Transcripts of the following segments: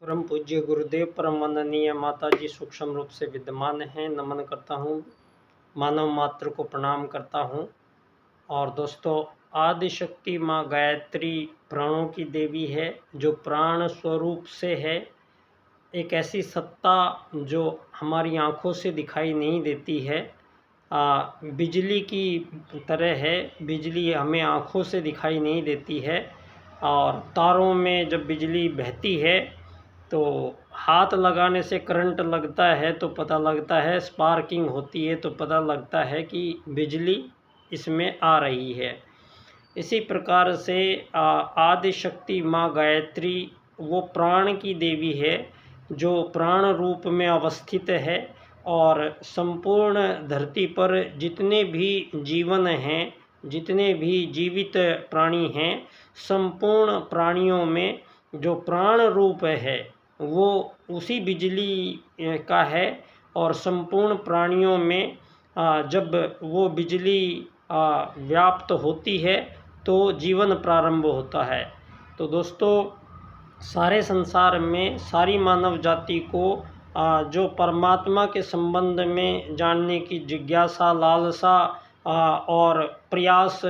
परम पूज्य गुरुदेव परम वंदनीय माता जी सूक्ष्म रूप से विद्यमान हैं। नमन करता हूँ, मानव मात्र को प्रणाम करता हूँ। और दोस्तों, आदि शक्ति माँ गायत्री प्राणों की देवी है, जो प्राण स्वरूप से है। एक ऐसी सत्ता जो हमारी आँखों से दिखाई नहीं देती है, बिजली की तरह है। बिजली हमें आँखों से दिखाई नहीं देती है, और तारों में जब बिजली बहती है तो हाथ लगाने से करंट लगता है तो पता लगता है, स्पार्किंग होती है तो पता लगता है कि बिजली इसमें आ रही है। इसी प्रकार से आदि शक्ति माँ गायत्री वो प्राण की देवी है, जो प्राण रूप में अवस्थित है। और संपूर्ण धरती पर जितने भी जीवन हैं, जितने भी जीवित प्राणी हैं, संपूर्ण प्राणियों में जो प्राण रूप है वो उसी बिजली का है। और संपूर्ण प्राणियों में जब वो बिजली व्याप्त होती है तो जीवन प्रारंभ होता है। तो दोस्तों, सारे संसार में सारी मानव जाति को जो परमात्मा के संबंध में जानने की जिज्ञासा, लालसा और प्रयास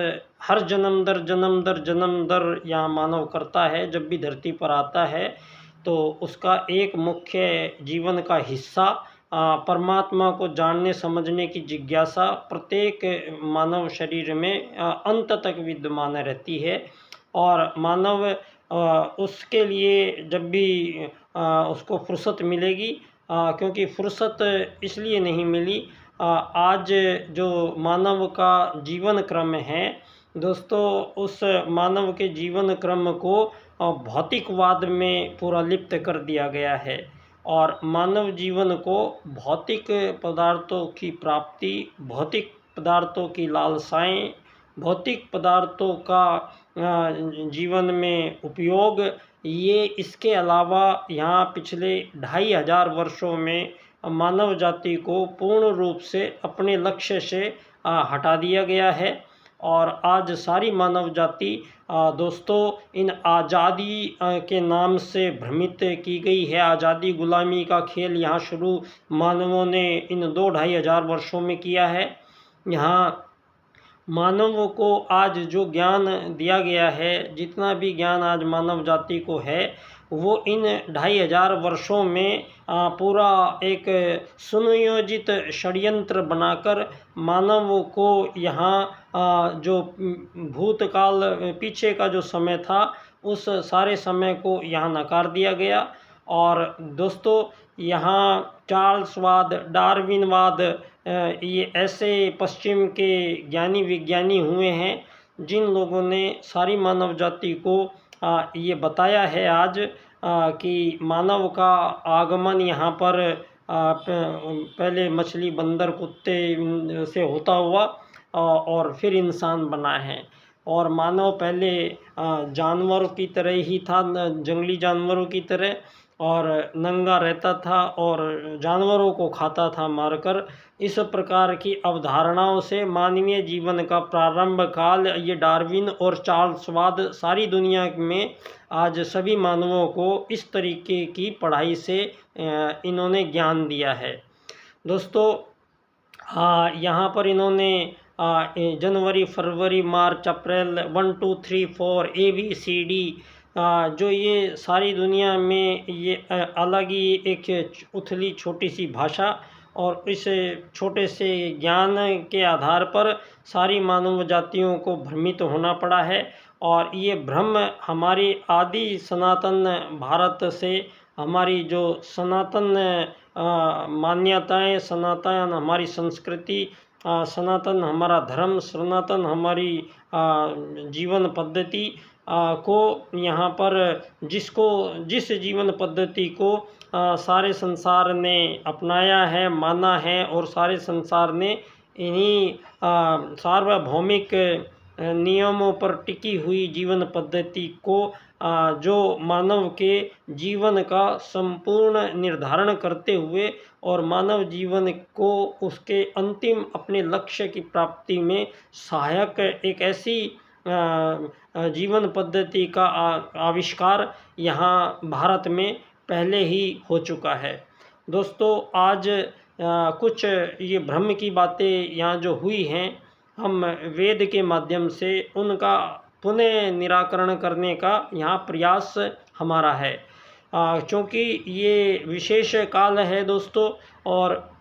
हर जन्म दर जन्म दर जन्म दर यहाँ मानव करता है, जब भी धरती पर आता है तो उसका एक मुख्य जीवन का हिस्सा परमात्मा को जानने समझने की जिज्ञासा प्रत्येक मानव शरीर में अंत तक विद्यमान रहती है। और मानव उसके लिए जब भी उसको फुर्सत मिलेगी, क्योंकि फुर्सत इसलिए नहीं मिली, आज जो मानव का जीवन क्रम है दोस्तों, उस मानव के जीवन क्रम को भौतिकवाद में पूरा लिप्त कर दिया गया है। और मानव जीवन को भौतिक पदार्थों की प्राप्ति, भौतिक पदार्थों की लालसाएं, भौतिक पदार्थों का जीवन में उपयोग, ये इसके अलावा यहाँ पिछले 2500 वर्षों में मानव जाति को पूर्ण रूप से अपने लक्ष्य से हटा दिया गया है। और आज सारी मानव जाति दोस्तों इन आज़ादी के नाम से भ्रमित की गई है। आज़ादी गुलामी का खेल यहाँ शुरू मानवों ने इन 2-2500 वर्षों में किया है। यहाँ मानवों को आज जो ज्ञान दिया गया है, जितना भी ज्ञान आज मानव जाति को है, वो इन 2500 वर्षों में पूरा एक सुनियोजित षड्यंत्र बनाकर मानव को यहाँ जो भूतकाल पीछे का जो समय था, उस सारे समय को यहाँ नकार दिया गया। और दोस्तों, यहाँ चार्ल्सवाद, डार्विनवाद, ये ऐसे पश्चिम के ज्ञानी विज्ञानी हुए हैं जिन लोगों ने सारी मानव जाति को ये बताया है आज कि मानव का आगमन यहाँ पर पहले मछली, बंदर, कुत्ते से होता हुआ और फिर इंसान बना है। और मानव पहले जानवरों की तरह ही था, जंगली जानवरों की तरह, और नंगा रहता था और जानवरों को खाता था मारकर। इस प्रकार की अवधारणाओं से मानवीय जीवन का प्रारंभ काल, ये डार्विन और चार्ल्सवाद सारी दुनिया में आज सभी मानवों को इस तरीके की पढ़ाई से इन्होंने ज्ञान दिया है। दोस्तों, यहाँ पर इन्होंने जनवरी, फरवरी, मार्च, अप्रैल 1, 2, 3, 4 ABCD, जो ये सारी दुनिया में ये अलग ही एक उथली छोटी सी भाषा और इस छोटे से ज्ञान के आधार पर सारी मानव जातियों को भ्रमित होना पड़ा है। और ये भ्रम हमारी आदि सनातन भारत से, हमारी जो सनातन मान्यताएं, सनातन हमारी संस्कृति, सनातन हमारा धर्म, सनातन हमारी जीवन पद्धति को यहाँ पर जिस जीवन पद्धति को सारे संसार ने अपनाया है, माना है, और सारे संसार ने इन्हीं सार्वभौमिक नियमों पर टिकी हुई जीवन पद्धति को, जो मानव के जीवन का संपूर्ण निर्धारण करते हुए और मानव जीवन को उसके अंतिम अपने लक्ष्य की प्राप्ति में सहायक एक ऐसी जीवन पद्धति का आविष्कार यहाँ भारत में पहले ही हो चुका है। दोस्तों आज कुछ ये भ्रम की बातें यहाँ जो हुई हैं, हम वेद के माध्यम से उनका पुनः निराकरण करने का यहाँ प्रयास हमारा है, क्योंकि ये विशेष काल है दोस्तों, और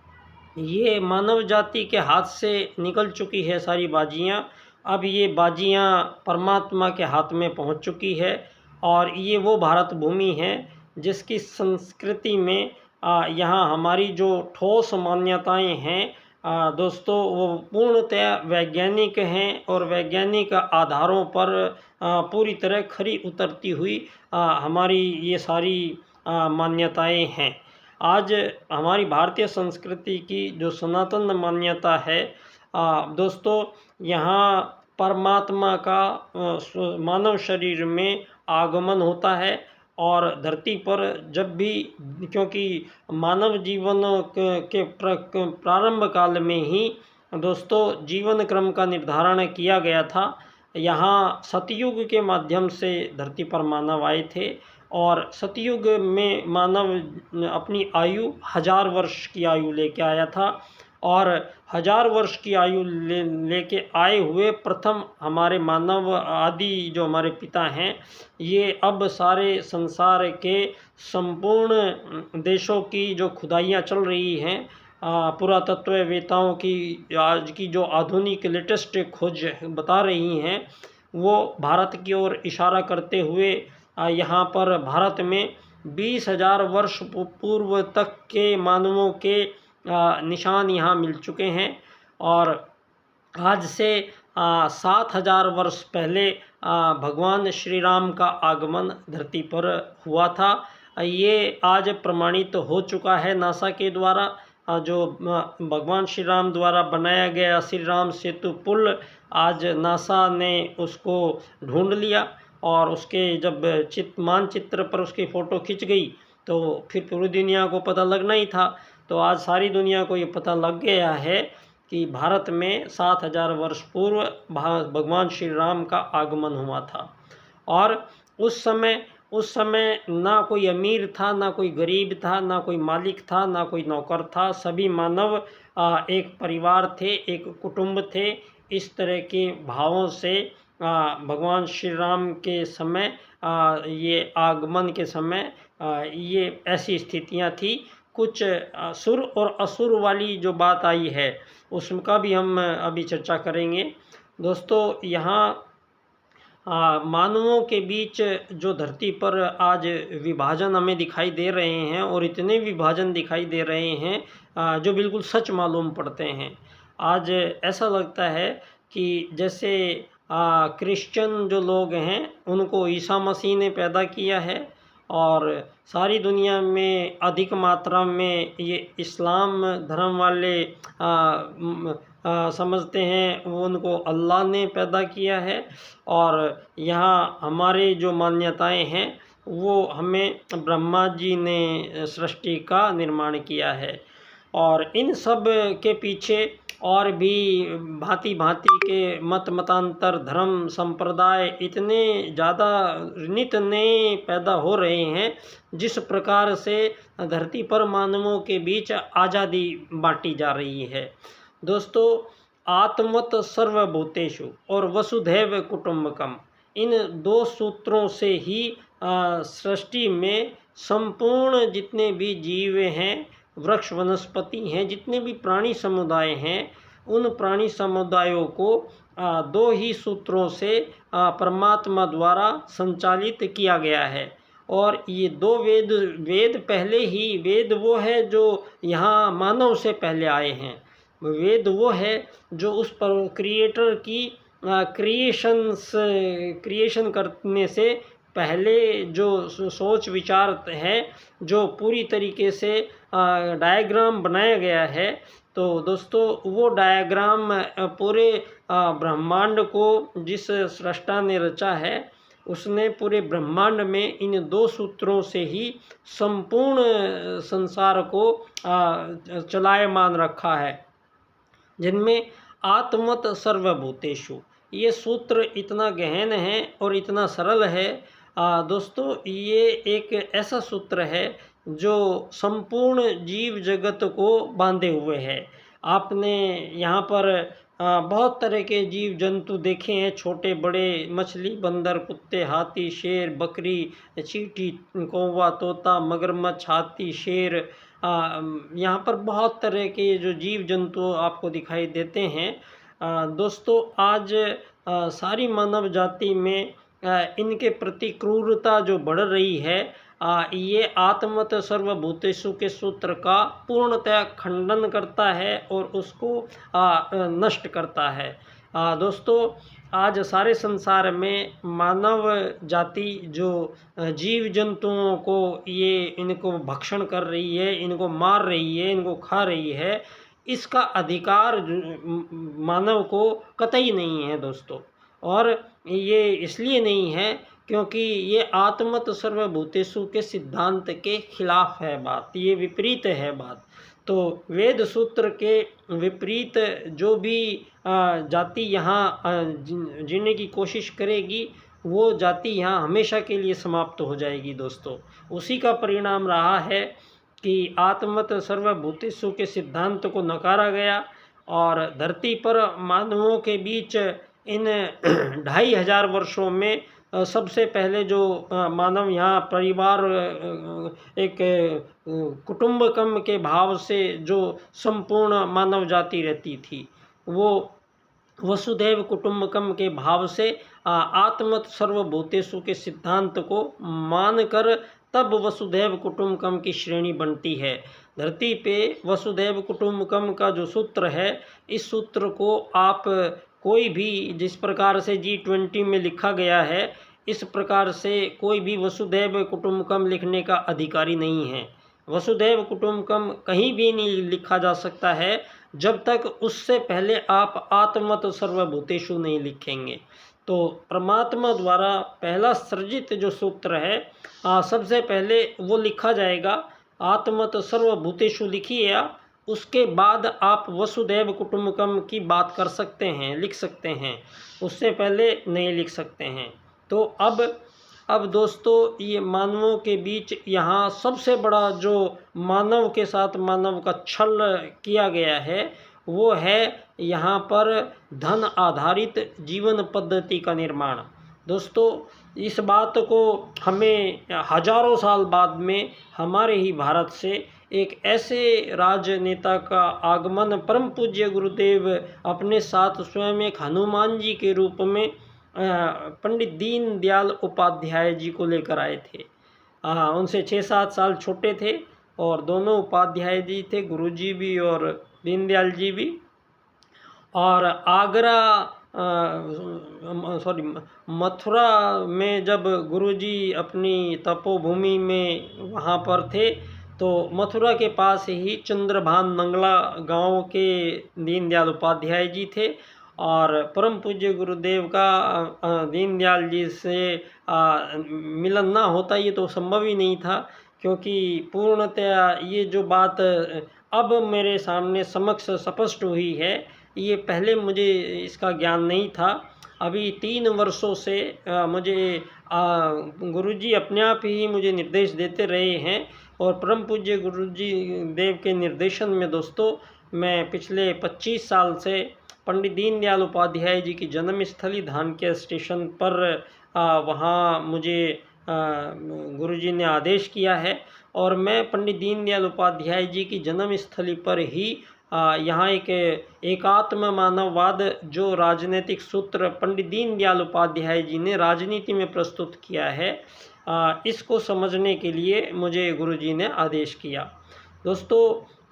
ये मानव जाति के हाथ से निकल चुकी है सारी बाजियाँ। अब ये बाजियाँ परमात्मा के हाथ में पहुँच चुकी है, और ये वो भारत भूमि है जिसकी संस्कृति में यहाँ हमारी जो ठोस मान्यताएं हैं दोस्तों, वो पूर्णतया वैज्ञानिक हैं और वैज्ञानिक आधारों पर पूरी तरह खरी उतरती हुई हमारी ये सारी मान्यताएं हैं। आज हमारी भारतीय संस्कृति की जो सनातन मान्यता है दोस्तों, यहाँ परमात्मा का मानव शरीर में आगमन होता है, और धरती पर जब भी, क्योंकि मानव जीवन के प्रारंभ काल में ही दोस्तों जीवन क्रम का निर्धारण किया गया था। यहाँ सतयुग के माध्यम से धरती पर मानव आए थे, और सतयुग में मानव अपनी आयु 1000 वर्ष की आयु लेके आया था, और 1000 वर्ष की आयु लेके आए हुए प्रथम हमारे मानव आदि जो हमारे पिता हैं, ये अब सारे संसार के संपूर्ण देशों की जो खुदाइयाँ चल रही हैं, पुरातत्ववेताओं की आज की जो आधुनिक लेटेस्ट खोज बता रही हैं, वो भारत की ओर इशारा करते हुए यहाँ पर भारत में 20,000 वर्ष पूर्व तक के मानवों के निशान यहाँ मिल चुके हैं। और आज से 7,000 वर्ष पहले भगवान श्री राम का आगमन धरती पर हुआ था। ये आज प्रमाणित हो चुका है नासा के द्वारा। जो भगवान श्री राम द्वारा बनाया गया श्री राम सेतु पुल, आज नासा ने उसको ढूंढ लिया, और उसके जब मानचित्र पर उसकी फ़ोटो खिंच गई तो फिर पूरी दुनिया को पता लगना ही था। तो आज सारी दुनिया को ये पता लग गया है कि भारत में 7,000 वर्ष पूर्व भगवान श्री राम का आगमन हुआ था। और उस समय ना कोई अमीर था, ना कोई गरीब था, ना कोई मालिक था, ना कोई नौकर था। सभी मानव एक परिवार थे, एक कुटुंब थे। इस तरह के भावों से भगवान श्री राम के समय, ये आगमन के समय, ये ऐसी स्थितियां थी। कुछ सुर और असुर वाली जो बात आई है उसका भी हम अभी चर्चा करेंगे। दोस्तों यहाँ मानवों के बीच जो धरती पर आज विभाजन हमें दिखाई दे रहे हैं, और इतने विभाजन दिखाई दे रहे हैं जो बिल्कुल सच मालूम पड़ते हैं। आज ऐसा लगता है कि जैसे क्रिश्चियन जो लोग हैं उनको ईसा मसीह ने पैदा किया है, और सारी दुनिया में अधिक मात्रा में ये इस्लाम धर्म वाले समझते हैं, वो उनको अल्लाह ने पैदा किया है। और यहाँ हमारे जो मान्यताएं हैं वो हमें ब्रह्मा जी ने सृष्टि का निर्माण किया है। और इन सब के पीछे और भी भांति भांति के मतांतर, धर्म, संप्रदाय इतने ज़्यादा नित नए पैदा हो रहे हैं, जिस प्रकार से धरती पर मानवों के बीच आज़ादी बांटी जा रही है। दोस्तों आत्मवत सर्वभूतेषु और वसुधैव कुटुंबकम, इन दो सूत्रों से ही सृष्टि में संपूर्ण जितने भी जीव हैं, वृक्ष वनस्पति हैं, जितने भी प्राणी समुदाय हैं, उन प्राणी समुदायों को दो ही सूत्रों से परमात्मा द्वारा संचालित किया गया है। और ये दो वेद पहले ही, वेद वो है जो यहाँ मानव से पहले आए हैं। वेद वो है जो उस पर क्रिएटर की क्रिएशन करने से पहले जो सोच विचार है, जो पूरी तरीके से डायग्राम बनाया गया है। तो दोस्तों वो डायग्राम पूरे ब्रह्मांड को जिस सृष्टा ने रचा है, उसने पूरे ब्रह्मांड में इन दो सूत्रों से ही संपूर्ण संसार को चलायमान रखा है, जिनमें आत्मवत सर्वभूतेषु, ये सूत्र इतना गहन है और इतना सरल है। दोस्तों ये एक ऐसा सूत्र है जो संपूर्ण जीव जगत को बांधे हुए है। आपने यहाँ पर बहुत तरह के जीव जंतु देखे हैं, छोटे बड़े, मछली, बंदर, कुत्ते, हाथी, शेर, बकरी, चींटी, कौवा, तोता, मगरमच्छ, हाथी, शेर। यहाँ पर बहुत तरह के जो जीव जंतु आपको दिखाई देते हैं। दोस्तों आज सारी मानव जाति में इनके प्रति क्रूरता जो बढ़ रही है, ये आत्मत सर्वभूतेषु के सूत्र का पूर्णतः खंडन करता है और उसको नष्ट करता है। दोस्तों आज सारे संसार में मानव जाति जो जीव जंतुओं को ये इनको भक्षण कर रही है, इनको मार रही है, इनको खा रही है, इसका अधिकार मानव को कतई नहीं है दोस्तों। और ये इसलिए नहीं है क्योंकि ये आत्मत सर्वभूतेषु के सिद्धांत के खिलाफ है बात, ये विपरीत है बात। तो वेद सूत्र के विपरीत जो भी जाति यहाँ जीने की कोशिश करेगी, वो जाति यहाँ हमेशा के लिए समाप्त हो जाएगी दोस्तों। उसी का परिणाम रहा है कि आत्मत सर्वभूतेषु के सिद्धांत को नकारा गया और धरती पर मानवों के बीच इन 2500 वर्षों में सबसे पहले जो मानव यहाँ परिवार एक कुटुंबकम के भाव से जो संपूर्ण मानव जाति रहती थी, वो वसुधैव कुटुंबकम के भाव से आत्मत सर्वभूतेषु के सिद्धांत को मानकर तब वसुधैव कुटुंबकम की श्रेणी बनती है। धरती पे वसुधैव कुटुंबकम का जो सूत्र है, इस सूत्र को आप कोई भी जिस प्रकार से G20 में लिखा गया है, इस प्रकार से कोई भी वसुधैव कुटुंबकम लिखने का अधिकारी नहीं है। वसुधैव कुटुंबकम कहीं भी नहीं लिखा जा सकता है जब तक उससे पहले आप आत्मत सर्वभूतेषु नहीं लिखेंगे। तो परमात्मा द्वारा पहला सृजित जो सूत्र है, सबसे पहले वो लिखा जाएगा। आत्मत सर्वभूतेषु लिखिए आप, उसके बाद आप वसुधैव कुटुंबकम की बात कर सकते हैं, लिख सकते हैं, उससे पहले नहीं लिख सकते हैं। तो अब दोस्तों ये मानवों के बीच यहाँ सबसे बड़ा जो मानव के साथ मानव का छल किया गया है, वो है यहाँ पर धन आधारित जीवन पद्धति का निर्माण। दोस्तों इस बात को हमें हजारों साल बाद में हमारे ही भारत से एक ऐसे राजनेता का आगमन परम पूज्य गुरुदेव अपने साथ स्वयं एक हनुमान जी के रूप में पंडित दीनदयाल उपाध्याय जी को लेकर आए थे। उनसे 6-7 साल छोटे थे और दोनों उपाध्याय जी थे, गुरुजी भी और दीनदयाल जी भी। और आगरा मथुरा में जब गुरुजी अपनी तपोभूमि में वहाँ पर थे, तो मथुरा के पास ही चंद्रभान नंगला गांव के दीनदयाल उपाध्याय जी थे। और परम पूज्य गुरुदेव का दीनदयाल जी से मिलन ना होता ये तो संभव ही नहीं था, क्योंकि पूर्णतया ये जो बात अब मेरे सामने समक्ष स्पष्ट हुई है, ये पहले मुझे इसका ज्ञान नहीं था। अभी 3 वर्षों से मुझे गुरुजी अपने आप ही मुझे निर्देश देते रहे हैं और परम पूज्य गुरुजी देव के निर्देशन में दोस्तों मैं पिछले 25 साल से पंडित दीनदयाल उपाध्याय जी की जन्मस्थली धानक्या स्टेशन पर वहाँ मुझे गुरुजी ने आदेश किया है और मैं पंडित दीनदयाल उपाध्याय जी की जन्मस्थली पर ही यहाँ एक एकात्म मानववाद जो राजनीतिक सूत्र पंडित दीनदयाल उपाध्याय जी ने राजनीति में प्रस्तुत किया है, इसको समझने के लिए मुझे गुरुजी ने आदेश किया। दोस्तों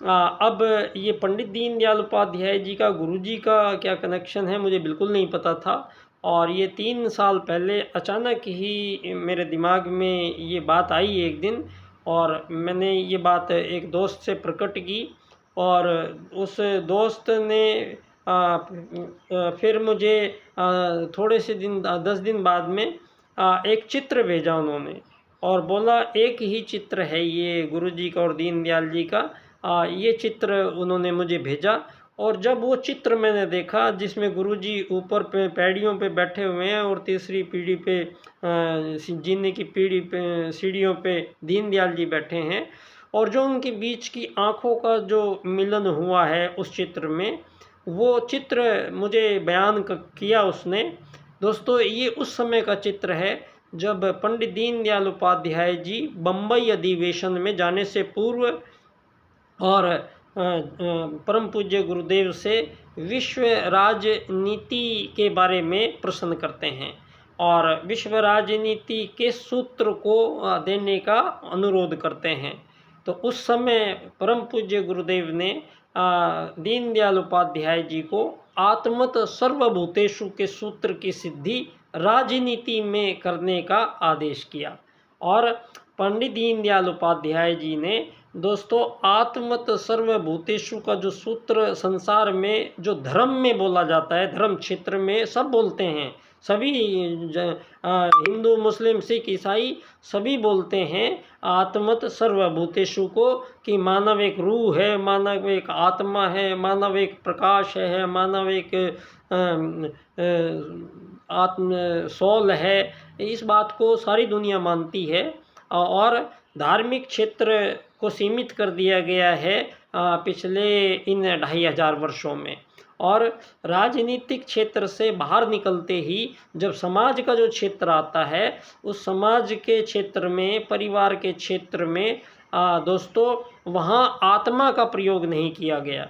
अब ये पंडित दीनदयाल उपाध्याय जी का गुरुजी का क्या कनेक्शन है मुझे बिल्कुल नहीं पता था। और ये 3 साल पहले अचानक ही मेरे दिमाग में ये बात आई एक दिन, और मैंने ये बात एक दोस्त से प्रकट की और उस दोस्त ने फिर मुझे थोड़े से दिन 10 दिन बाद में एक चित्र भेजा उन्होंने और बोला एक ही चित्र है ये गुरुजी का और दीनदयाल जी का। ये चित्र उन्होंने मुझे भेजा और जब वो चित्र मैंने देखा जिसमें गुरुजी ऊपर पे पैड़ियों पे बैठे हुए हैं और तीसरी पीढ़ी पे जीने की पीढ़ी पे सीढ़ियों पे दीनदयाल जी बैठे हैं, और जो उनके बीच की आँखों का जो मिलन हुआ है उस चित्र में, वो चित्र मुझे बयान किया उसने। दोस्तों, ये उस समय का चित्र है जब पंडित दीनदयाल उपाध्याय जी बम्बई अधिवेशन में जाने से पूर्व और परम पूज्य गुरुदेव से विश्व राजनीति के बारे में प्रश्न करते हैं और विश्व राजनीति के सूत्र को देने का अनुरोध करते हैं। तो उस समय परम पूज्य गुरुदेव ने दीनदयाल उपाध्याय जी को आत्मत सर्वभूतेषु के सूत्र की सिद्धि राजनीति में करने का आदेश किया। और पंडित दीनदयाल उपाध्याय जी ने दोस्तों आत्मत सर्वभूतेषु का जो सूत्र संसार में जो धर्म में बोला जाता है, धर्म क्षेत्र में सब बोलते हैं, सभी हिंदू मुस्लिम सिख ईसाई सभी बोलते हैं आत्मत सर्वभूतेषु को, कि मानव एक रूह है, मानव एक आत्मा है, मानव एक प्रकाश है, मानव एक आत्म सोल है। इस बात को सारी दुनिया मानती है और धार्मिक क्षेत्र को सीमित कर दिया गया है पिछले इन 2500 वर्षों में। और राजनीतिक क्षेत्र से बाहर निकलते ही जब समाज का जो क्षेत्र आता है, उस समाज के क्षेत्र में, परिवार के क्षेत्र में दोस्तों वहाँ आत्मा का प्रयोग नहीं किया गया।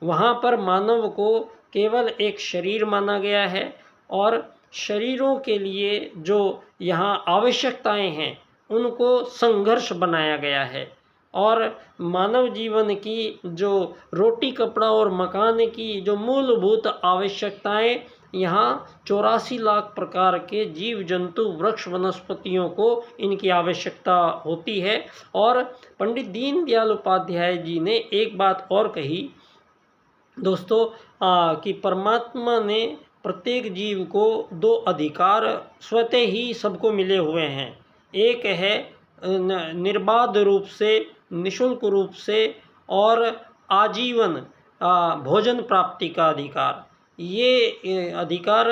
वहाँ पर मानव को केवल एक शरीर माना गया है और शरीरों के लिए जो यहाँ आवश्यकताएं हैं उनको संघर्ष बनाया गया है। और मानव जीवन की जो रोटी कपड़ा और मकान की जो मूलभूत आवश्यकताएं, यहाँ 84 लाख प्रकार के जीव जंतु वृक्ष वनस्पतियों को इनकी आवश्यकता होती है। और पंडित दीनदयाल उपाध्याय जी ने एक बात और कही दोस्तों कि परमात्मा ने प्रत्येक जीव को 2 अधिकार स्वतः ही सबको मिले हुए हैं। एक है निर्बाध रूप से, निशुल्क रूप से और आजीवन भोजन प्राप्ति का अधिकार। ये अधिकार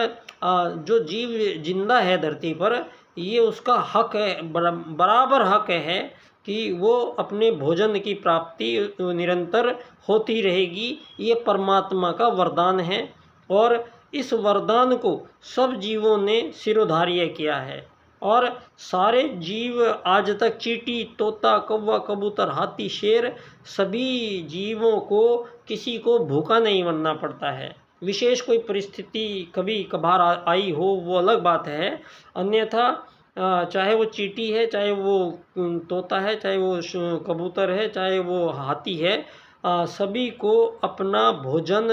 जो जीव जिंदा है धरती पर, ये उसका हक है, बराबर हक है कि वो अपने भोजन की प्राप्ति निरंतर होती रहेगी। ये परमात्मा का वरदान है और इस वरदान को सब जीवों ने सिरोधार्य किया है। और सारे जीव आज तक चींटी, तोता, कौवा, कबूतर, हाथी, शेर, सभी जीवों को किसी को भूखा नहीं मरना पड़ता है। विशेष कोई परिस्थिति कभी कभार आई हो वो अलग बात है, अन्यथा चाहे वो चींटी है, चाहे वो तोता है, चाहे वो कबूतर है, चाहे वो हाथी है, सभी को अपना भोजन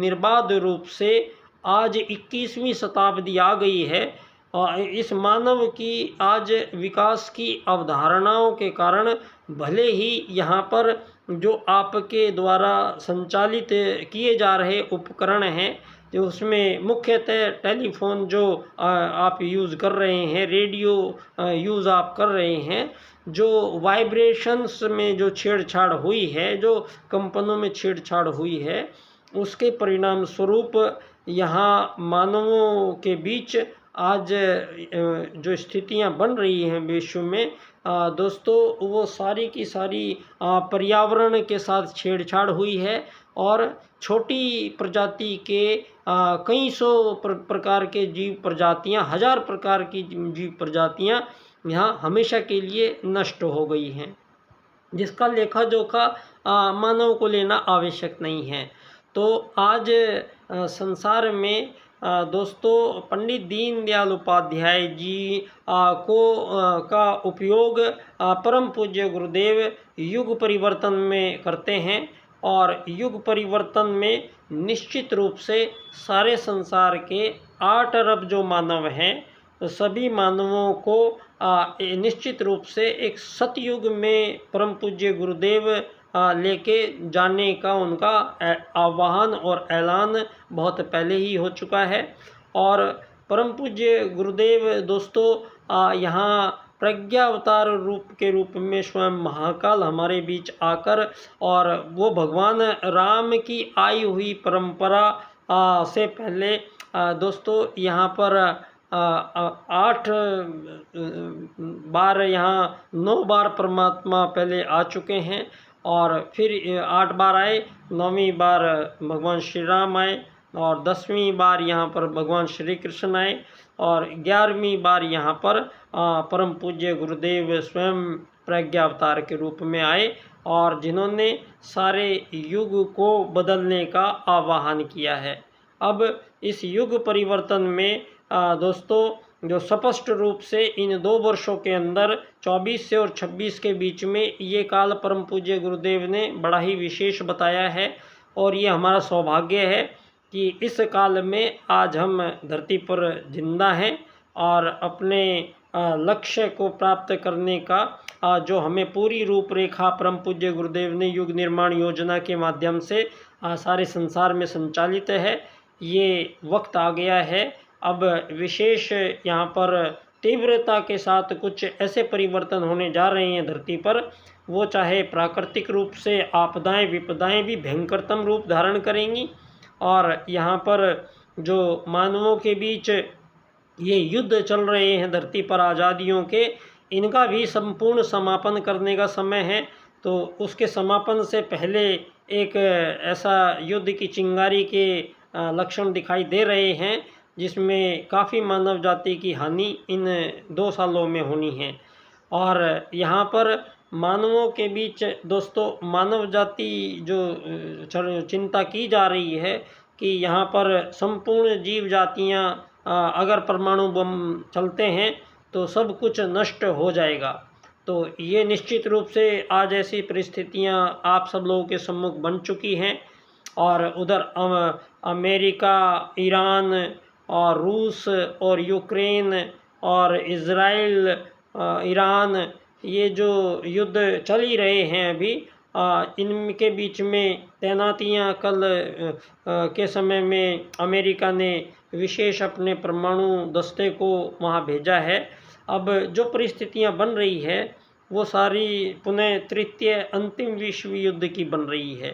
निर्बाध रूप से, आज 21वीं शताब्दी आ गई है, इस मानव की आज विकास की अवधारणाओं के कारण भले ही यहाँ पर जो आपके द्वारा संचालित किए जा रहे उपकरण हैं, जो उसमें मुख्यतः टेलीफोन जो आप यूज़ कर रहे हैं, रेडियो यूज़ आप कर रहे हैं, जो वाइब्रेशंस में जो छेड़छाड़ हुई है, जो कंपनों में छेड़छाड़ हुई है, उसके परिणाम स्वरूप यहाँ मानवों के बीच आज जो स्थितियाँ बन रही हैं विश्व में दोस्तों, वो सारी की सारी पर्यावरण के साथ छेड़छाड़ हुई है और छोटी प्रजाति के कई सौ प्रकार के जीव प्रजातियाँ, 1000 प्रकार की जीव प्रजातियाँ यहाँ हमेशा के लिए नष्ट हो गई हैं, जिसका लेखा जोखा मानव को लेना आवश्यक नहीं है। तो आज संसार में दोस्तों पंडित दीनदयाल उपाध्याय जी का उपयोग परम पूज्य गुरुदेव युग परिवर्तन में करते हैं और युग परिवर्तन में निश्चित रूप से सारे संसार के 8 अरब जो मानव हैं, तो सभी मानवों को निश्चित रूप से एक सतयुग में परम पूज्य गुरुदेव लेके जाने का उनका आह्वान और ऐलान बहुत पहले ही हो चुका है। और परम पूज्य गुरुदेव दोस्तों यहाँ प्रज्ञावतार रूप के रूप में स्वयं महाकाल हमारे बीच आकर, और वो भगवान राम की आई हुई परंपरा से पहले दोस्तों यहाँ पर 8 बार, यहाँ 9 बार परमात्मा पहले आ चुके हैं, और फिर 8 बार आए, 9वीं बार भगवान श्री राम आए, और 10वीं बार यहाँ पर भगवान श्री कृष्ण आए, और 11वीं बार यहाँ पर परम पूज्य गुरुदेव स्वयं प्रज्ञावतार के रूप में आए, और जिन्होंने सारे युग को बदलने का आह्वान किया है। अब इस युग परिवर्तन में दोस्तों जो स्पष्ट रूप से इन 2 वर्षों के अंदर 24 से और 26 के बीच में ये काल परम पूज्य गुरुदेव ने बड़ा ही विशेष बताया है, और ये हमारा सौभाग्य है कि इस काल में आज हम धरती पर जिंदा हैं, और अपने लक्ष्य को प्राप्त करने का जो हमें पूरी रूपरेखा परम पूज्य गुरुदेव ने युग निर्माण योजना के माध्यम से सारे संसार में संचालित है, ये वक्त आ गया है। अब विशेष यहाँ पर तीव्रता के साथ कुछ ऐसे परिवर्तन होने जा रहे हैं धरती पर, वो चाहे प्राकृतिक रूप से आपदाएं विपदाएं भी भयंकरतम रूप धारण करेंगी, और यहाँ पर जो मानवों के बीच ये युद्ध चल रहे हैं धरती पर आज़ादियों के, इनका भी संपूर्ण समापन करने का समय है। तो उसके समापन से पहले एक ऐसा युद्ध की चिंगारी के लक्षण दिखाई दे रहे हैं, जिसमें काफ़ी मानव जाति की हानि इन 2 सालों में होनी है। और यहाँ पर मानवों के बीच दोस्तों मानव जाति जो चिंता की जा रही है कि यहाँ पर संपूर्ण जीव जातियाँ अगर परमाणु बम चलते हैं तो सब कुछ नष्ट हो जाएगा। तो ये निश्चित रूप से आज ऐसी परिस्थितियाँ आप सब लोगों के सम्मुख बन चुकी हैं, और उधर अमेरिका, ईरान और रूस और यूक्रेन और इज़राइल, ईरान, ये जो युद्ध चल ही रहे हैं अभी, इनके बीच में तैनातियां कल के समय में अमेरिका ने विशेष अपने परमाणु दस्ते को वहां भेजा है। अब जो परिस्थितियां बन रही है वो सारी पुनः तृतीय अंतिम विश्व युद्ध की बन रही है।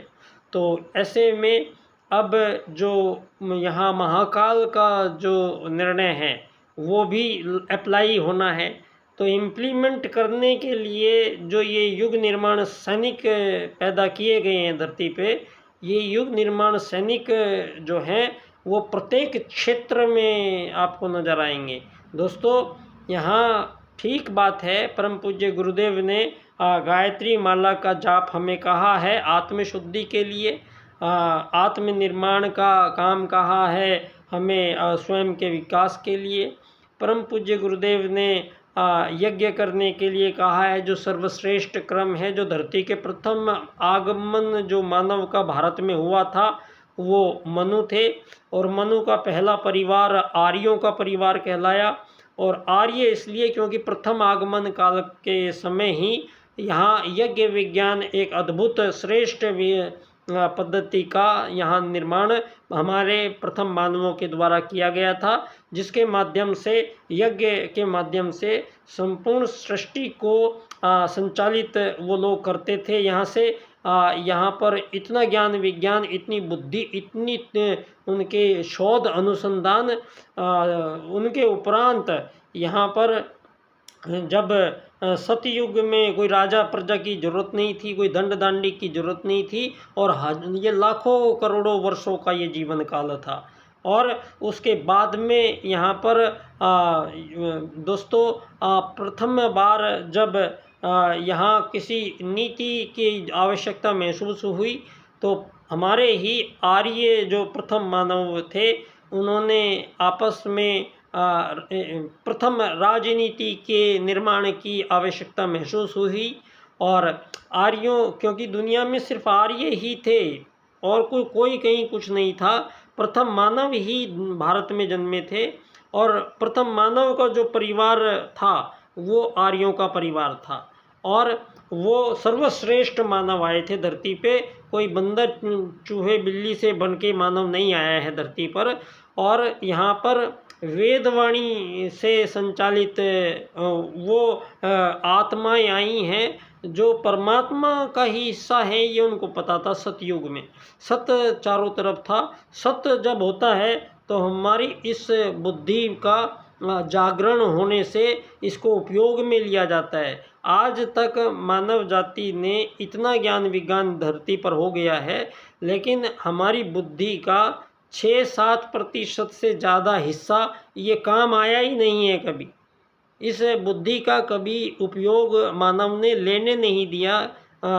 तो ऐसे में अब जो यहाँ महाकाल का जो निर्णय है वो भी अप्लाई होना है। तो इम्प्लीमेंट करने के लिए जो ये युग निर्माण सैनिक पैदा किए गए हैं धरती पे, ये युग निर्माण सैनिक जो हैं वो प्रत्येक क्षेत्र में आपको नज़र आएंगे। दोस्तों यहाँ ठीक बात है, परम पूज्य गुरुदेव ने गायत्री माला का जाप हमें कहा है आत्मशुद्धि के लिए, आत्मनिर्माण का काम कहा है हमें स्वयं के विकास के लिए। परम पूज्य गुरुदेव ने यज्ञ करने के लिए कहा है, जो सर्वश्रेष्ठ क्रम है, जो धरती के प्रथम आगमन जो मानव का भारत में हुआ था वो मनु थे, और मनु का पहला परिवार आर्यों का परिवार कहलाया। और आर्य इसलिए क्योंकि प्रथम आगमन काल के समय ही यहाँ यज्ञ विज्ञान एक अद्भुत श्रेष्ठ पद्धति का यहाँ निर्माण हमारे प्रथम मानवों के द्वारा किया गया था, जिसके माध्यम से यज्ञ के माध्यम से संपूर्ण सृष्टि को संचालित वो लोग करते थे। यहाँ से यहाँ पर इतना ज्ञान विज्ञान, इतनी बुद्धि, इतनी उनके शोध अनुसंधान, उनके उपरांत यहाँ पर जब सतयुग में कोई राजा प्रजा की ज़रूरत नहीं थी, कोई दंड दांडी की ज़रूरत नहीं थी, और ये लाखों करोड़ों वर्षों का ये जीवन काल था। और उसके बाद में यहाँ पर दोस्तों प्रथम बार जब यहाँ किसी नीति की आवश्यकता महसूस हुई तो हमारे ही आर्य जो प्रथम मानव थे उन्होंने आपस में प्रथम राजनीति के निर्माण की आवश्यकता महसूस हुई। और आर्यों, क्योंकि दुनिया में सिर्फ आर्य ही थे और कोई कहीं कुछ नहीं था, प्रथम मानव ही भारत में जन्मे थे, और प्रथम मानव का जो परिवार था वो आर्यों का परिवार था, और वो सर्वश्रेष्ठ मानव आए थे धरती पे। कोई बंदर चूहे बिल्ली से बन के मानव नहीं आया है धरती पर। और यहाँ पर वेदवाणी से संचालित वो आत्माएं आई हैं जो परमात्मा का ही हिस्सा है, ये उनको पता था। सतयुग में सत्य चारों तरफ था। सत्य जब होता है तो हमारी इस बुद्धि का जागरण होने से इसको उपयोग में लिया जाता है। आज तक मानव जाति ने इतना ज्ञान विज्ञान धरती पर हो गया है, लेकिन हमारी बुद्धि का 6-7% से ज़्यादा हिस्सा ये काम आया ही नहीं है कभी। इस बुद्धि का कभी उपयोग मानव ने लेने नहीं दिया।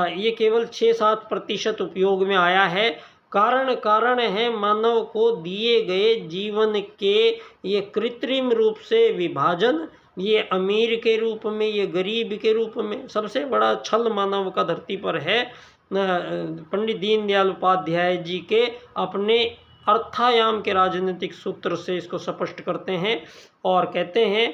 ये केवल 6-7% उपयोग में आया है। कारण है मानव को दिए गए जीवन के ये कृत्रिम रूप से विभाजन, ये अमीर के रूप में, ये गरीब के रूप में। सबसे बड़ा छल मानव का धरती पर है। पंडित दीनदयाल उपाध्याय जी के अपने अर्थायाम के राजनीतिक सूत्र से इसको स्पष्ट करते हैं और कहते हैं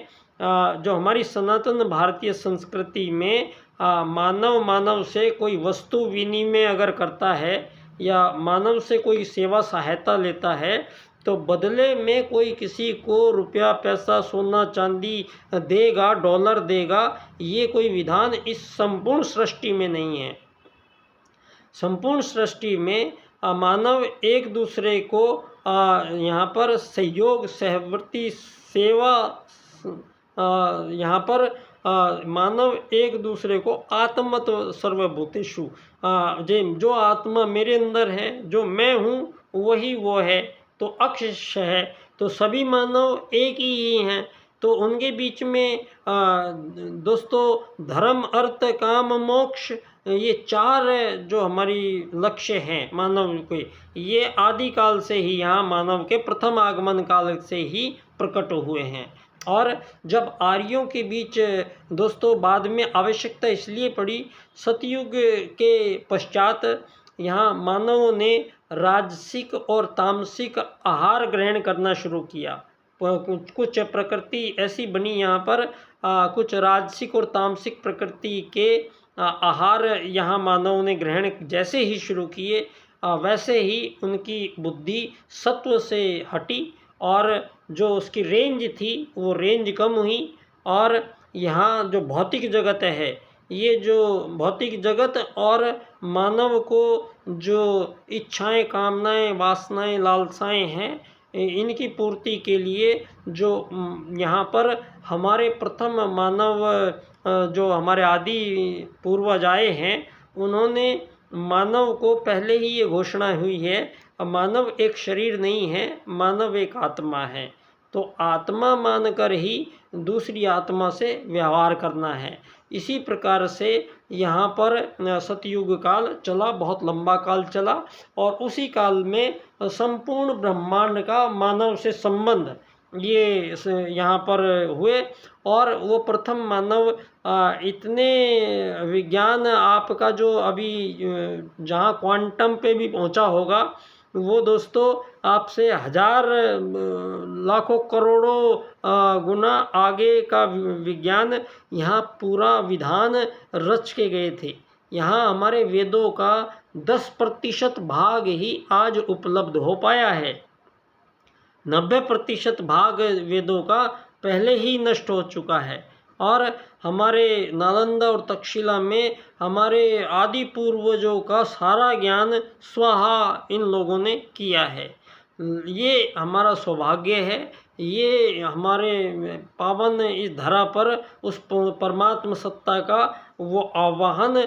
जो हमारी सनातन भारतीय संस्कृति में मानव से कोई वस्तु विनिमय अगर करता है या मानव से कोई सेवा सहायता लेता है तो बदले में कोई किसी को रुपया पैसा सोना चांदी देगा, डॉलर देगा, ये कोई विधान इस संपूर्ण सृष्टि में नहीं है। संपूर्ण सृष्टि में मानव एक दूसरे को यहाँ पर सहयोग, सहवर्ती, सेवा, यहाँ पर मानव एक दूसरे को आत्मत सर्वभूतेषु, जो आत्मा मेरे अंदर है, जो मैं हूँ वही वो है, तो अक्ष है, तो सभी मानव एक ही हैं। तो उनके बीच में दोस्तों धर्म अर्थ काम मोक्ष, ये 4 जो हमारी लक्ष्य हैं मानव के, ये आदि काल से ही यहाँ मानव के प्रथम आगमन काल से ही प्रकट हुए हैं। और जब आर्यों के बीच दोस्तों बाद में आवश्यकता इसलिए पड़ी, सतयुग के पश्चात यहाँ मानवों ने राजसिक और तामसिक आहार ग्रहण करना शुरू किया। कुछ प्रकृति ऐसी बनी यहाँ पर, कुछ राजसिक और तामसिक प्रकृति के आहार यहाँ मानव ने ग्रहण जैसे ही शुरू किए, वैसे ही उनकी बुद्धि सत्व से हटी और जो उसकी रेंज थी वो रेंज कम हुई। और यहाँ जो भौतिक जगत है, ये जो भौतिक जगत और मानव को जो इच्छाएं, कामनाएं, वासनाएं, लालसाएं हैं, इनकी पूर्ति के लिए जो यहाँ पर हमारे प्रथम मानव जो हमारे आदि पूर्वज आए हैं, उन्होंने मानव को पहले ही ये घोषणा हुई है, मानव एक शरीर नहीं है, मानव एक आत्मा है। तो आत्मा मानकर ही दूसरी आत्मा से व्यवहार करना है। इसी प्रकार से यहाँ पर सतयुग काल चला, बहुत लंबा काल चला, और उसी काल में संपूर्ण ब्रह्मांड का मानव से संबंध ये यहाँ पर हुए। और वो प्रथम मानव इतने विज्ञान आपका जो अभी जहाँ क्वांटम पे भी पहुँचा होगा, वो दोस्तों आपसे 1000 लाखों करोड़ों गुना आगे का विज्ञान यहाँ पूरा विधान रच के गए थे। यहाँ हमारे वेदों का 10% भाग ही आज उपलब्ध हो पाया है। 90% भाग वेदों का पहले ही नष्ट हो चुका है। और हमारे नालंदा और तक्षशिला में हमारे आदि पूर्वजों का सारा ज्ञान स्वाहा इन लोगों ने किया है। ये हमारा सौभाग्य है, ये हमारे पावन इस धरा पर उस परमात्म सत्ता का वो आवाहन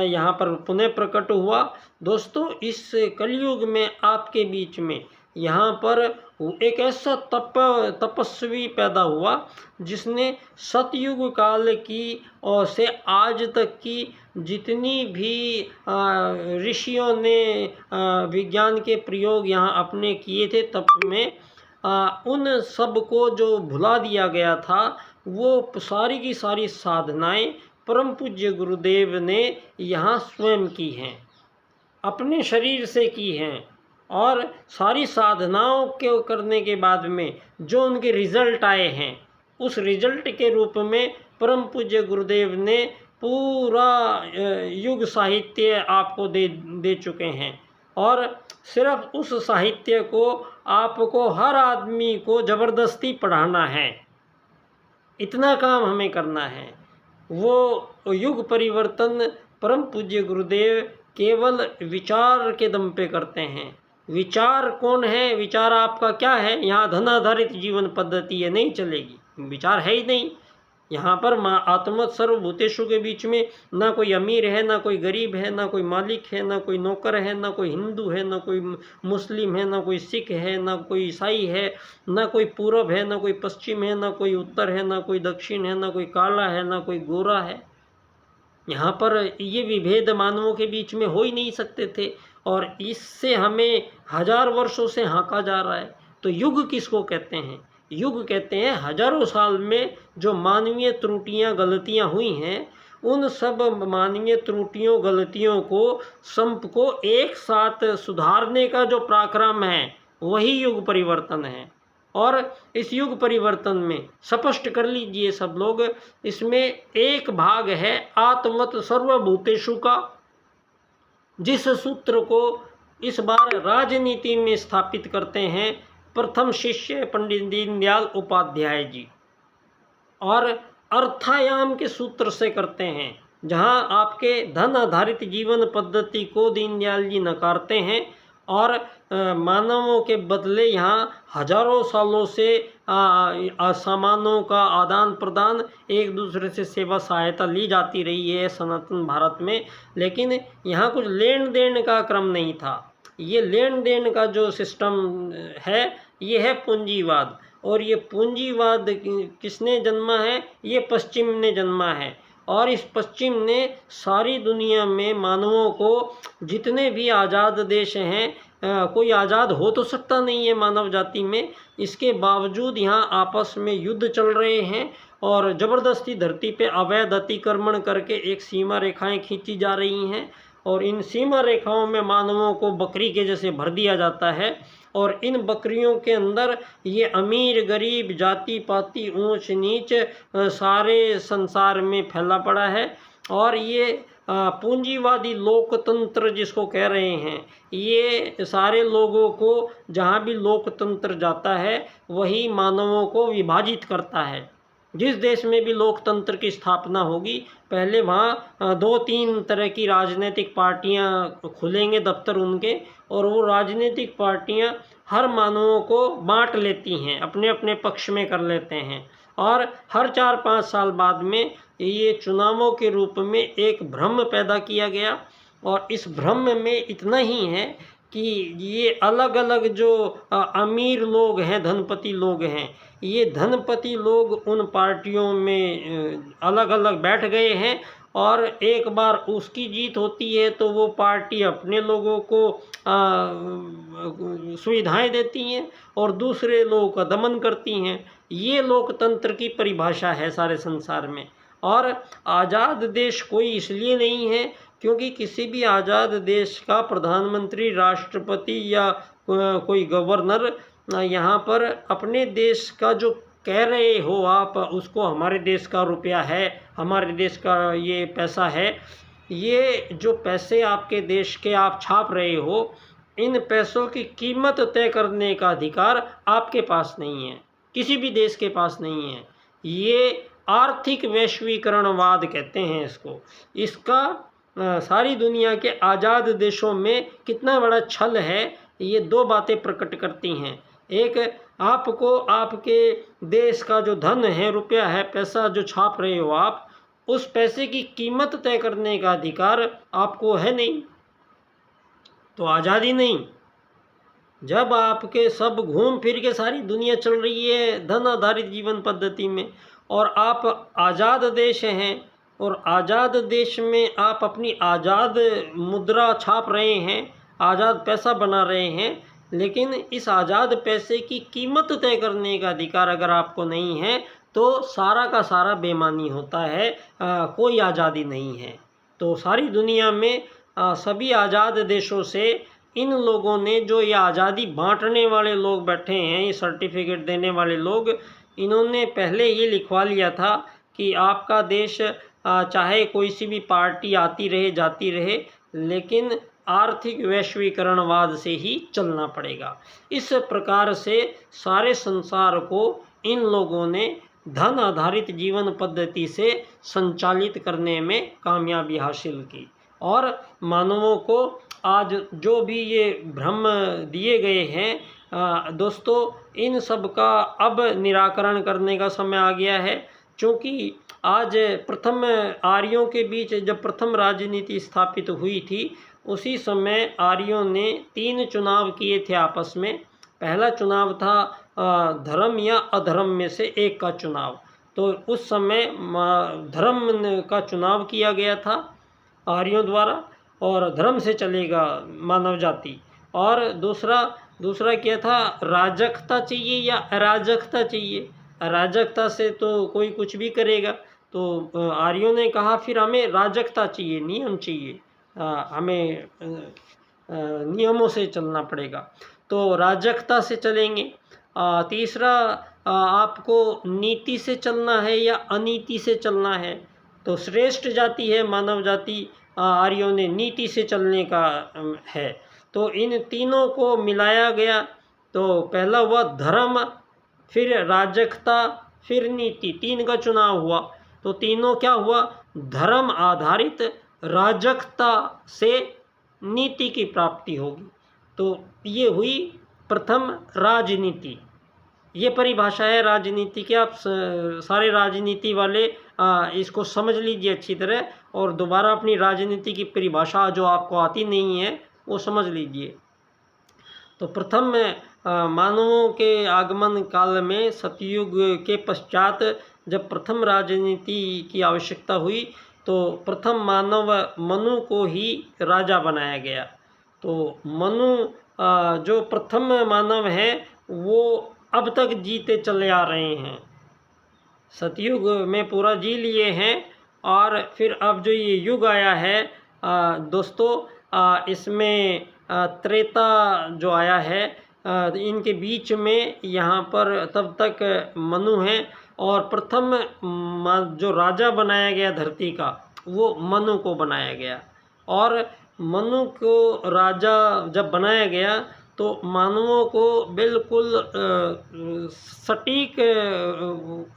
यहाँ पर पुनः प्रकट हुआ। दोस्तों इस कलयुग में आपके बीच में यहाँ पर एक ऐसा तपस्वी पैदा हुआ जिसने सतयुग काल की और से आज तक की जितनी भी ऋषियों ने विज्ञान के प्रयोग यहाँ अपने किए थे तप में, उन सब को जो भुला दिया गया था, वो सारी की सारी साधनाएं परम पूज्य गुरुदेव ने यहाँ स्वयं की हैं, अपने शरीर से की हैं। और सारी साधनाओं के करने के बाद में जो उनके रिजल्ट आए हैं, उस रिजल्ट के रूप में परम पूज्य गुरुदेव ने पूरा युग साहित्य आपको दे चुके हैं। और सिर्फ उस साहित्य को आपको हर आदमी को ज़बरदस्ती पढ़ाना है, इतना काम हमें करना है। वो युग परिवर्तन परम पूज्य गुरुदेव केवल विचार के दम पे करते हैं। विचार कौन है, विचार आपका क्या है? यहाँ धन आधारित जीवन पद्धति ये नहीं चलेगी, विचार है ही नहीं। यहाँ पर आत्मत सर्वभूतेषु के बीच में ना कोई अमीर है, ना कोई गरीब है, ना कोई मालिक है, ना कोई नौकर है, ना कोई हिंदू है, ना कोई मुस्लिम है, ना कोई सिख है, ना कोई ईसाई है, ना कोई पूरब है, ना कोई पश्चिम है, ना कोई उत्तर है, ना कोई दक्षिण है, ना कोई काला है, ना कोई गोरा है। यहाँ पर ये विभेद मानवों के बीच में हो ही नहीं सकते थे, और इससे हमें हजार वर्षों से हाँका जा रहा है। तो युग किसको कहते हैं? युग कहते हैं हजारों साल में जो मानवीय त्रुटियां गलतियां हुई हैं, उन सब मानवीय त्रुटियों गलतियों को सबको एक साथ सुधारने का जो पराक्रम है, वही युग परिवर्तन है। और इस युग परिवर्तन में स्पष्ट कर लीजिए सब लोग, इसमें एक भाग है आत्मत सर्वभूतेषु का, जिस सूत्र को इस बार राजनीति में स्थापित करते हैं प्रथम शिष्य पंडित दीनदयाल उपाध्याय जी, और अर्थायाम के सूत्र से करते हैं, जहां आपके धन आधारित जीवन पद्धति को दीनदयाल जी नकारते हैं और मानवों के बदले यहाँ हजारों सालों से सामानों का आदान प्रदान, एक दूसरे से सेवा सहायता ली जाती रही है सनातन भारत में, लेकिन यहाँ कुछ लेन देन का क्रम नहीं था। ये लेन देन का जो सिस्टम है, ये है पूंजीवाद, और ये पूंजीवाद किसने जन्मा है? ये पश्चिम ने जन्मा है। और इस पश्चिम ने सारी दुनिया में मानवों को, जितने भी आज़ाद देश हैं, कोई आज़ाद हो तो सकता नहीं है मानव जाति में, इसके बावजूद यहाँ आपस में युद्ध चल रहे हैं और ज़बरदस्ती धरती पे अवैध अतिक्रमण करके एक सीमा रेखाएं खींची जा रही हैं, और इन सीमा रेखाओं में मानवों को बकरी के जैसे भर दिया जाता है, और इन बकरियों के अंदर ये अमीर गरीब जाति पाति ऊंच नीच सारे संसार में फैला पड़ा है। और ये पूंजीवादी लोकतंत्र जिसको कह रहे हैं, ये सारे लोगों को, जहाँ भी लोकतंत्र जाता है वही मानवों को विभाजित करता है। जिस देश में भी लोकतंत्र की स्थापना होगी, पहले वहाँ 2-3 तरह की राजनीतिक पार्टियाँ खुलेंगे दफ्तर उनके, और वो राजनीतिक पार्टियाँ हर मानवों को बांट लेती हैं, अपने अपने पक्ष में कर लेते हैं, और हर 4-5 साल बाद में ये चुनावों के रूप में एक भ्रम पैदा किया गया। और इस भ्रम में इतना ही है कि ये अलग अलग जो अमीर लोग हैं, धनपति लोग हैं, ये धनपति लोग उन पार्टियों में अलग अलग बैठ गए हैं, और एक बार उसकी जीत होती है तो वो पार्टी अपने लोगों को सुविधाएं देती हैं और दूसरे लोगों का दमन करती हैं। ये लोकतंत्र की परिभाषा है सारे संसार में। और आज़ाद देश कोई इसलिए नहीं है क्योंकि किसी भी आज़ाद देश का प्रधानमंत्री, राष्ट्रपति या कोई गवर्नर यहाँ पर अपने देश का जो कह रहे हो आप उसको, हमारे देश का रुपया है, हमारे देश का ये पैसा है, ये जो पैसे आपके देश के आप छाप रहे हो, इन पैसों की कीमत तय करने का अधिकार आपके पास नहीं है, किसी भी देश के पास नहीं है। ये आर्थिक वैश्वीकरणवाद कहते हैं इसको। इसका सारी दुनिया के आज़ाद देशों में कितना बड़ा छल है, ये 2 बातें प्रकट करती हैं। एक, आपको आपके देश का जो धन है, रुपया है, पैसा जो छाप रहे हो आप, उस पैसे की कीमत तय करने का अधिकार आपको है नहीं, तो आज़ादी नहीं। जब आपके सब घूम फिर के सारी दुनिया चल रही है धन आधारित जीवन पद्धति में, और आप आज़ाद देश हैं, और आज़ाद देश में आप अपनी आज़ाद मुद्रा छाप रहे हैं, आज़ाद पैसा बना रहे हैं, लेकिन इस आज़ाद पैसे की कीमत तय करने का अधिकार अगर आपको नहीं है, तो सारा का सारा बेईमानी होता है, कोई आज़ादी नहीं है। तो सारी दुनिया में सभी आज़ाद देशों से इन लोगों ने, जो ये आज़ादी बांटने वाले लोग बैठे हैं, ये सर्टिफिकेट देने वाले लोग, इन्होंने पहले ये लिखवा लिया था कि आपका देश चाहे कोई सी भी पार्टी आती रहे जाती रहे, लेकिन आर्थिक वैश्वीकरणवाद से ही चलना पड़ेगा। इस प्रकार से सारे संसार को इन लोगों ने धन आधारित जीवन पद्धति से संचालित करने में कामयाबी हासिल की और मानवों को आज जो भी ये भ्रम दिए गए हैं दोस्तों, इन सब का अब निराकरण करने का समय आ गया है। क्योंकि आज प्रथम आर्यों के बीच जब प्रथम राजनीति स्थापित हुई थी, उसी समय आर्यों ने 3 चुनाव किए थे आपस में। पहला चुनाव था धर्म या अधर्म में से एक का चुनाव। तो उस समय धर्म का चुनाव किया गया था आर्यों द्वारा और धर्म से चलेगा मानव जाति। और दूसरा क्या था, राजकता चाहिए या अराजकता चाहिए। अराजकता से तो कोई कुछ भी करेगा। तो आर्यों ने कहा फिर हमें राजकता चाहिए, नियम चाहिए, हमें नियमों से चलना पड़ेगा। तो राजकता से चलेंगे। तीसरा, आपको नीति से चलना है या अनीति से चलना है। तो श्रेष्ठ जाति है मानव जाति, आर्यों ने नीति से चलने का है। तो इन तीनों को मिलाया गया। तो पहला हुआ धर्म, फिर राजकता, फिर नीति, 3 का चुनाव हुआ। तो तीनों क्या हुआ, धर्म आधारित राजकता से नीति की प्राप्ति होगी। तो ये हुई प्रथम राजनीति। ये परिभाषा है राजनीति की। आप सारे राजनीति वाले इसको समझ लीजिए अच्छी तरह और दोबारा अपनी राजनीति की परिभाषा जो आपको आती नहीं है वो समझ लीजिए। तो प्रथम मानवों के आगमन काल में सतयुग के पश्चात जब प्रथम राजनीति की आवश्यकता हुई तो प्रथम मानव मनु को ही राजा बनाया गया। तो मनु जो प्रथम मानव हैं वो अब तक जीते चले आ रहे हैं, सतयुग में पूरा जी लिए हैं। और फिर अब जो ये युग आया है दोस्तों, इसमें त्रेता जो आया है, इनके बीच में यहाँ पर तब तक मनु हैं और प्रथम जो राजा बनाया गया धरती का वो मनु को बनाया गया। और मनु को राजा जब बनाया गया तो मानवों को बिल्कुल सटीक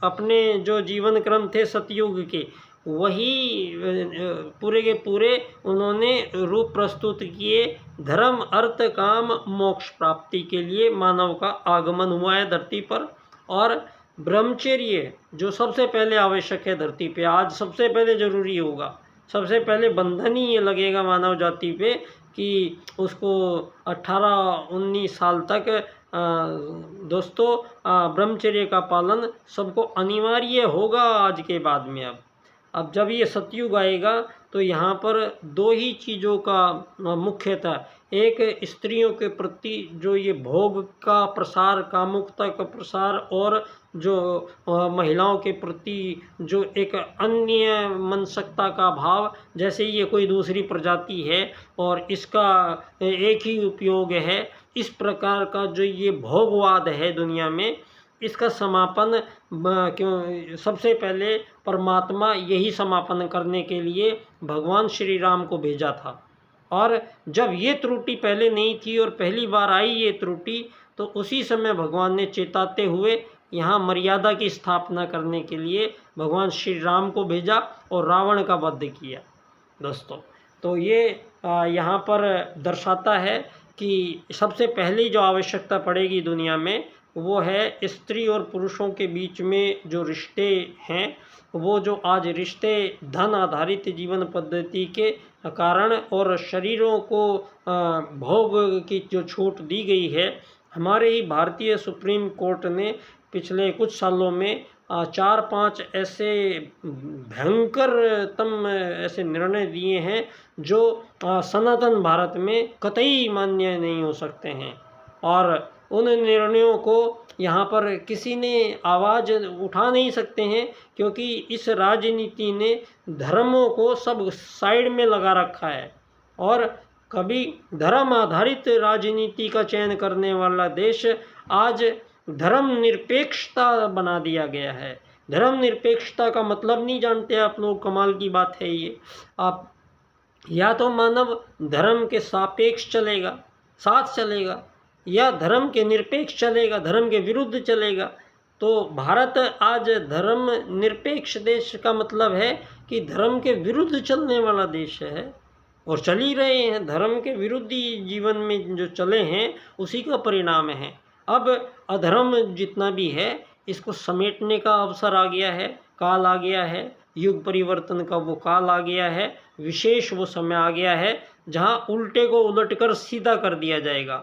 अपने जो जीवन क्रम थे सतयुग के वही पूरे के पूरे उन्होंने रूप प्रस्तुत किए। धर्म अर्थ काम मोक्ष प्राप्ति के लिए मानव का आगमन हुआ है धरती पर। और ब्रह्मचर्य जो सबसे पहले आवश्यक है धरती पे, आज सबसे पहले ज़रूरी होगा। सबसे पहले बंधन ही ये लगेगा मानव जाति पे कि उसको 18-19 साल तक दोस्तों ब्रह्मचर्य का पालन सबको अनिवार्य होगा आज के बाद में। अब जब ये सतयुग आएगा तो यहाँ पर 2 ही चीज़ों का मुख्यतः, एक स्त्रियों के प्रति जो ये भोग का प्रसार, कामुकता का प्रसार, और जो महिलाओं के प्रति जो एक अन्य मनसकता का भाव, जैसे ये कोई दूसरी प्रजाति है और इसका एक ही उपयोग है, इस प्रकार का जो ये भोगवाद है दुनिया में, इसका समापन क्यों सबसे पहले परमात्मा यही समापन करने के लिए भगवान श्री राम को भेजा था। और जब ये त्रुटि पहले नहीं थी और पहली बार आई ये त्रुटि, तो उसी समय भगवान ने चेताते हुए यहाँ मर्यादा की स्थापना करने के लिए भगवान श्री राम को भेजा और रावण का वध किया दोस्तों। तो ये यहाँ पर दर्शाता है कि सबसे पहली जो आवश्यकता पड़ेगी दुनिया में वो है स्त्री और पुरुषों के बीच में जो रिश्ते हैं, वो जो आज रिश्ते धन आधारित जीवन पद्धति के कारण और शरीरों को भोग की जो छूट दी गई है, हमारे ही भारतीय सुप्रीम कोर्ट ने पिछले कुछ सालों में 4-5 ऐसे भयंकरतम ऐसे निर्णय दिए हैं जो सनातन भारत में कतई मान्य नहीं हो सकते हैं। और उन निर्णयों को यहाँ पर किसी ने आवाज़ उठा नहीं सकते हैं, क्योंकि इस राजनीति ने धर्मों को सब साइड में लगा रखा है। और कभी धर्म आधारित राजनीति का चयन करने वाला देश आज धर्मनिरपेक्षता बना दिया गया है। धर्मनिरपेक्षता का मतलब नहीं जानते आप लोग, कमाल की बात है ये। आप या तो मानव धर्म के सापेक्ष चलेगा, साथ चलेगा, या धर्म के निरपेक्ष चलेगा, धर्म के विरुद्ध चलेगा। तो भारत आज धर्म निरपेक्ष देश का मतलब है कि धर्म के विरुद्ध चलने वाला देश है, और चल ही रहे हैं। धर्म के विरुद्ध ही जीवन में जो चले हैं उसी का परिणाम है। अब अधर्म जितना भी है इसको समेटने का अवसर आ गया है, काल आ गया है, युग परिवर्तन का वो काल आ गया है, विशेष वो समय आ गया है जहाँ उल्टे को उलटकर सीधा कर दिया जाएगा।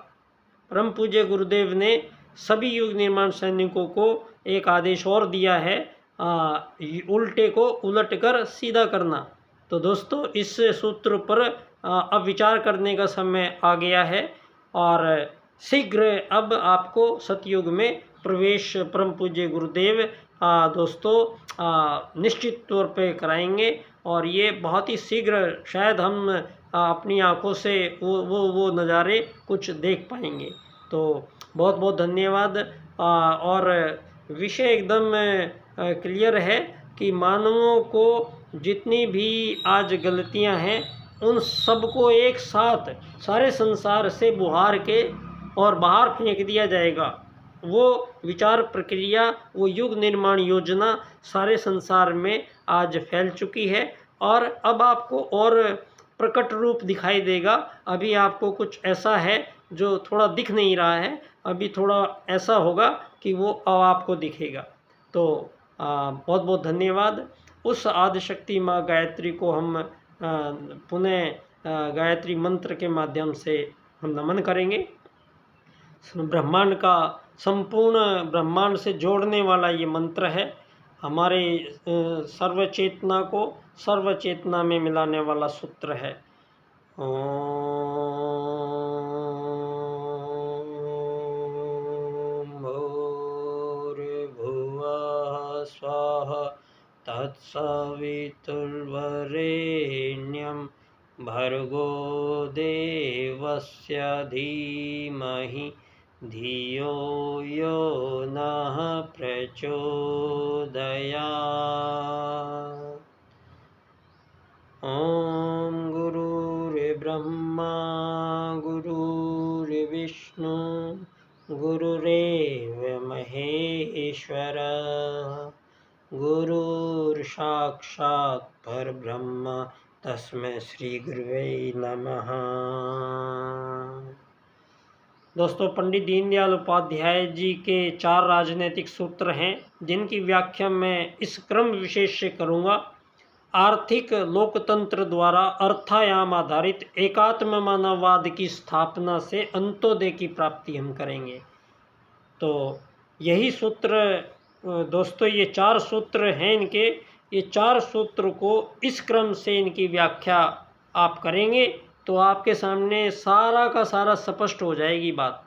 परम पूज्य गुरुदेव ने सभी युग निर्माण सैनिकों को एक आदेश और दिया है, उल्टे को उलटकर सीधा करना। तो दोस्तों इस सूत्र पर अब विचार करने का समय आ गया है, और शीघ्र अब आपको सतयुग में प्रवेश परम पूज्य गुरुदेव दोस्तों निश्चित तौर पे कराएंगे, और ये बहुत ही शीघ्र शायद हम अपनी आँखों से वो नज़ारे कुछ देख पाएंगे। तो बहुत बहुत धन्यवाद। और विषय एकदम क्लियर है कि मानवों को जितनी भी आज गलतियां हैं उन सबको एक साथ सारे संसार से बुहार के और बाहर फेंक दिया जाएगा। वो विचार प्रक्रिया, वो युग निर्माण योजना सारे संसार में आज फैल चुकी है, और अब आपको और प्रकट रूप दिखाई देगा। अभी आपको कुछ ऐसा है जो थोड़ा दिख नहीं रहा है, अभी थोड़ा ऐसा होगा कि वो अब आपको दिखेगा। तो बहुत बहुत धन्यवाद। उस आदिशक्ति माँ गायत्री को हम पुनः गायत्री मंत्र के माध्यम से हम नमन करेंगे। ब्रह्मांड का, संपूर्ण ब्रह्मांड से जोड़ने वाला ये मंत्र है, हमारे सर्व चेतना को सर्व चेतना में मिलाने वाला सूत्र है। ओम भूर्भुवः स्वः तत्सवितुर्वरेण्यं भर्गो देवस्य धीमहि धियो यो नः प्रचोदयात्। ओम गुरुर्ब्रह्मा गुरुर्विष्णु गुरुरेव महेश्वर गुरुर्साक्षात् परब्रह्म तस्मै श्री गुरुवे नमः। दोस्तों पंडित दीनदयाल उपाध्याय जी के 4 राजनीतिक सूत्र हैं जिनकी व्याख्या मैं इस क्रम विशेष से करूँगा। आर्थिक लोकतंत्र द्वारा अर्थायाम आधारित एकात्म मानववाद की स्थापना से अंत्योदय की प्राप्ति हम करेंगे। तो यही सूत्र दोस्तों, ये 4 सूत्र हैं इनके। ये 4 सूत्र को इस क्रम से इनकी व्याख्या आप करेंगे तो आपके सामने सारा का सारा स्पष्ट हो जाएगी बात।